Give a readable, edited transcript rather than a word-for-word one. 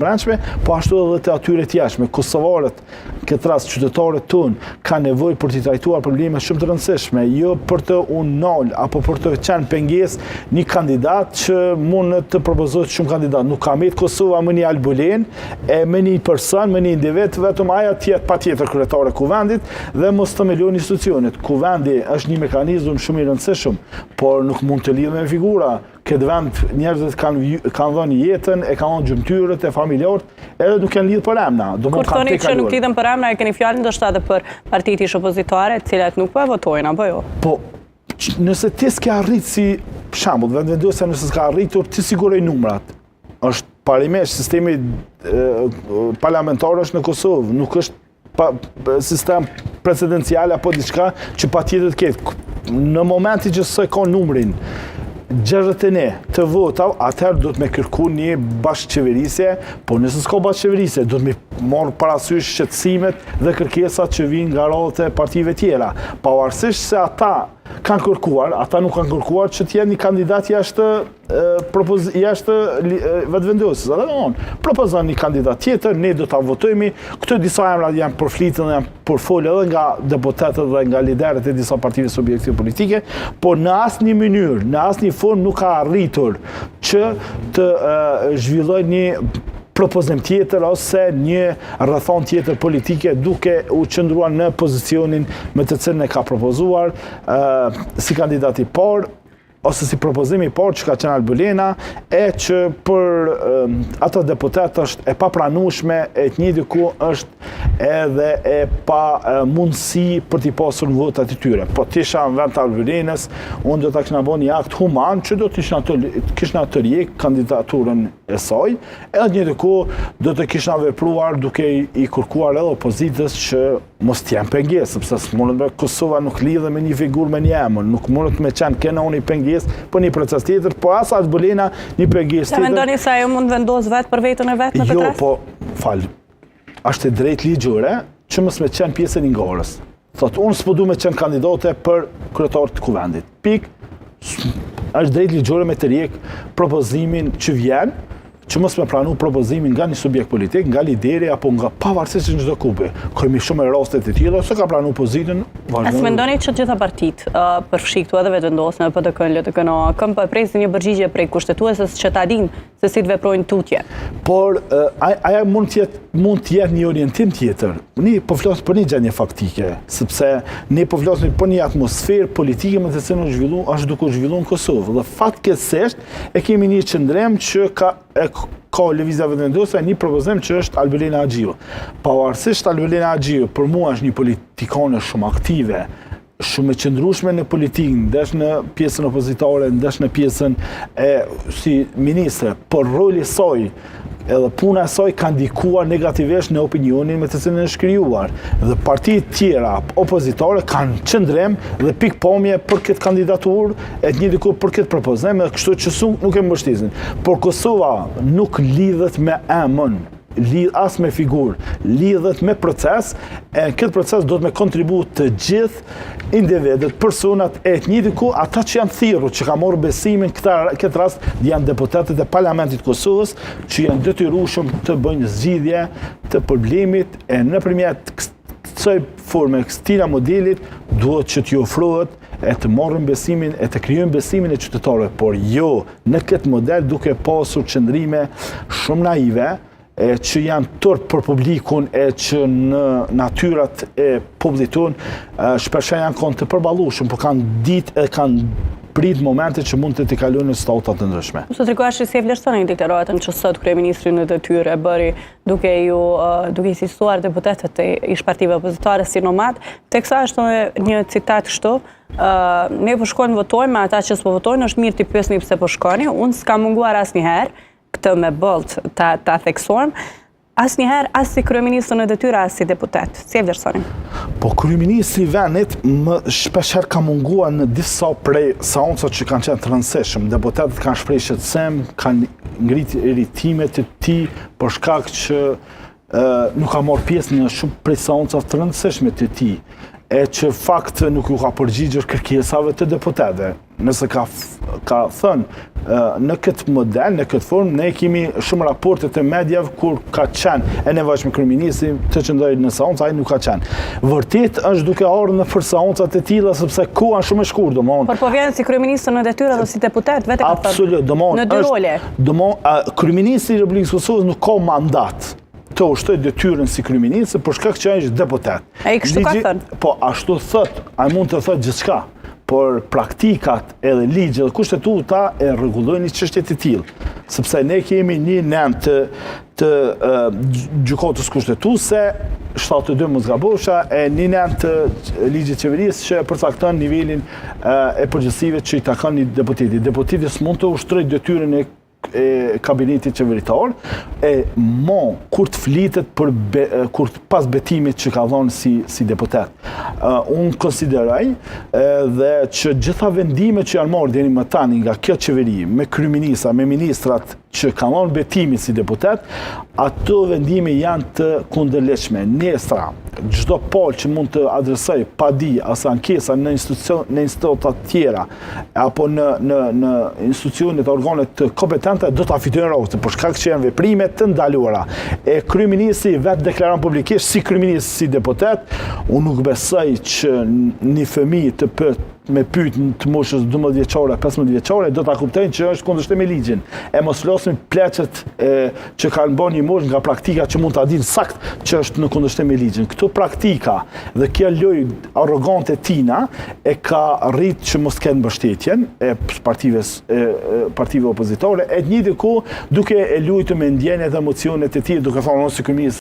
brendshme, po ashtu edhe të atyre tjashme. Kosovarët, këtë rast qytetarët tonë, ka nevojë për t'i trajtuar probleme shumë të rëndësishme, jo për të unol apo për të qenë pengesë një kandidat që mund të propozohet shumë kandidat. Nuk ka me të Kosova më një Albulen, e me një person, me një individ, vetëm aja tjetë pa tjetër kryetare kuvendit dhe mos të melion institucionet. Kuvendi është një mekanizm shumë i rëndësishëm, por nuk mund të lidhë me figura. Këtë vend njerëzit kanë dhënë jetën, e kanë dhënë gjymtyrët e familjarët, edhe nuk kanë lidhë për emna. Kur thoni që nuk lidhen për emna, e keni fjalën ndoshta edhe për partitë ish opozitare, të cilat nuk po e votojnë, apo jo? Po, nëse ti s'ke arrit si shembull, vendosja nëse s'ka arritur, ti siguroj numrat. Është parimesh sistemi parlamentar është në Kosovë, nuk është sistem presidencial apo diçka që patjetër të ketë. Në momenti që s'e ka numrin 61 të votav, atëherë do të me kërku një bashkëqeverisje, po nëse s'ka bashkëqeverisje, do të me marrë parasysh shqetësimet dhe kërkesat që vinë nga radhët e partive tjera. Pavarësisht se ata kanë kërkuar, ata nuk kanë kërkuar që t'jenë një kandidat jashtë vetëvendosjes. Ata kanë propozon një kandidat tjetër, ne do ta votojmë. Këto disa emra janë përflitur dhe janë përfolë edhe nga deputetët dhe nga liderët e disa partive subjektive politike, por në asnjë mënyrë, në asnjë formë nuk ka arritur që të zhvillojë një propozim tjetër ose një rrethon tjetër politike duke u qëndruar në pozicionin me të cilën e ka propozuar si kandidati i parë ose si propozimi i parë që ka qenë Albulena, e që për ato deputet është e papranueshme, e të njëjtë ku është edhe e pa mundësi për t'i pasur në votat e tyre. Po t'isha në vend të Albulenës, unë do t'a kishna bën një akt human që do t'kishna të rjek kandidaturën e saj, edhe të njëjtë ku do të kishna vepruar duke i kërkuar edhe opozitës që mos t'jem pengesë, sepse s'mundet me Kosova nuk lidhe me një figurë me një emër, nuk mundet me qenë kena unë i pengesë për një proces tjetër, po as Albulena një pengesë tjetër. Sa mendoni se ajo mund vendos vetë për vetën e vetë në këtë rast? Jo, po, falë, është e drejtë ligjore që mos me qenë pjesën e ngorës. Thotë, unë s'po du me qenë kandidate për kryetar të kuvendit. Pik, është drejtë ligjore me të rjek propozimin që vjen, që mos me pranu propozimin nga një subjekt politik, nga lideri apo nga pavarësisht në çdo kupe. Kemi shumë rastet e tilla, se ka pranu pozitën. A s'mendoni që gjitha partitë përfshi këtu edhe vetëvendosjen e PDK-n, LTK-n, këm po e presin një përgjigje prej kushtetueses që ta dinë se si të veprojnë tutje? Por aja mund të jetë një orientim tjetër. Ne po flasim për një gjendje faktike, sepse ne po flasim për një atmosferë politike me të cilën është duke u zhvilluar në Kosovë. Dhe fatkeqësisht e kemi një qëndrim që ka lëvizja vetëvendosja një propozim që është Albulena Haxhiu. Pavarësisht Albulena Haxhiu për mua është një politikane shumë aktive, shumë e qëndrueshme në politikë, ndesh në pjesën opozitare, ndesh në pjesën si ministre, por roli i saj edhe puna e saj ka ndikuar negativisht në opinionin me të cilën është krijuar. Dhe partitë tjera opozitare kanë qëndrim dhe pikpamje për këtë kandidaturë, e të njëjtë për këtë propozim, kështu që nuk e mbështesin. Por Kosova nuk lidhet me emën, as me figurë, lidhet me proces, e këtë proces do të me kontribu të gjithë individet, personat e të njëjtë ku ata që janë thirrur, që ka marrë besimin këtë rast janë deputetët e Parlamentit Kosovës, që janë detyrueshëm të bëjnë zgjidhje të problemit e nëpërmjet kësaj forme, këtij modelit duhet që t'ju ofrohet e të marrin besimin e të krijojnë besimin e qytetarëve, por jo në këtë model duke pasur qëndrime shumë naive, që janë tërë për publikun e që në natyrat e popullit tonë shpesh janë kanë të përballueshëm, por kanë ditë e kanë prit momente që mund të t'i kalojnë në statuta të ndryshme. Sot rikuash si e vlerësoni deklaratën që sot kryeministri në detyrë e bëri duke insistuar deputetët e ish partive opozitare si nomad, teksa është një citat kështu, ne po shkojmë votojmë, ata që s'po votojnë është mirë t'i pyesni pse po shkoni, unë s'kam munguar asnjëherë këtë me bolt ta theksojmë, asnjëherë as si kryeministër në detyrë as si deputet. Si e vlerësoni? Po kryeministri i vendit më shpeshherë ka munguar në disa prej seancat që kanë qenë të rëndësishëm. Deputetët kanë shprehur shqetësim, kanë ngritur irritimet të tij për shkak që nuk ka marrë pjesë në shumë prej seancave të rëndësishme të tij. e që fakt nuk ju ka përgjigjur kërkesave të deputetëve. Nëse ka thënë në këtë model, në këtë formë, ne kemi shumë raporte të medjave kur ka qenë e nevojshme kryeministri të qëndrojë në seancë, ai nuk ka qenë. Vërtet është duke ardhur në për seancat e tilla sepse koha është shumë e shkurtër, domthonë. Por po vjen si kryeministër në detyrë dhe si deputet, vetë ka thënë. Absolut, domthonë. Në dy role. Domthonë, kryeministri i Republikës Kosovës nuk ka mandat të ushtoj detyrën si kryeministër për shkak që ai është deputet. Ai kështu ka thënë. Po, ashtu thot, ai mund të thotë gjithçka, por praktikat edhe ligjet dhe kushtetuta e rregullojnë një çështje të tillë, sepse ne kemi një nënt të gjykatës kushtetuese 72 mos gabosha e një nënt të ligjit qeverisë që përcakton nivelin e përgjegjësive që i takon një deputeti. Deputeti s'mund të ushtrojë detyrën e kabinetit qeveritar kur të flitet kur pas betimit që ka dhënë si deputet. Unë konsideroj dhe që gjitha vendimet që janë marrë deri më tani nga kjo qeveri, me kryeministra, me ministrat që ka dhënë betimin si deputet, ato vendime janë të kundërligjshme. Nesra, çdo palë që mund të adresoj padi as ankesa në instituta të tjera apo në institucionet organet të kompetente do ta fitojnë rrugën për shkak që janë veprime të ndaluara. E kryeministri vetë deklaron publikisht si kryeminist, si deputet, unë nuk besoj që një fëmijë të me pyet të moshës 12 vjeçare, 15 vjeçare, do ta kuptojnë që është kundërshtim me ligjin. E mos flasim pleqet që kanë bën një moshë nga praktika që mund ta dinë sakt që është në kundërshtim me ligjin. Këto praktika dhe kjo lojë arrogante tina e ka rrit që mos kenë mbështetjen e partive opozitore, e një diku duke e luajtur me ndjenjat dhe emocionet e tij, duke thënë se ky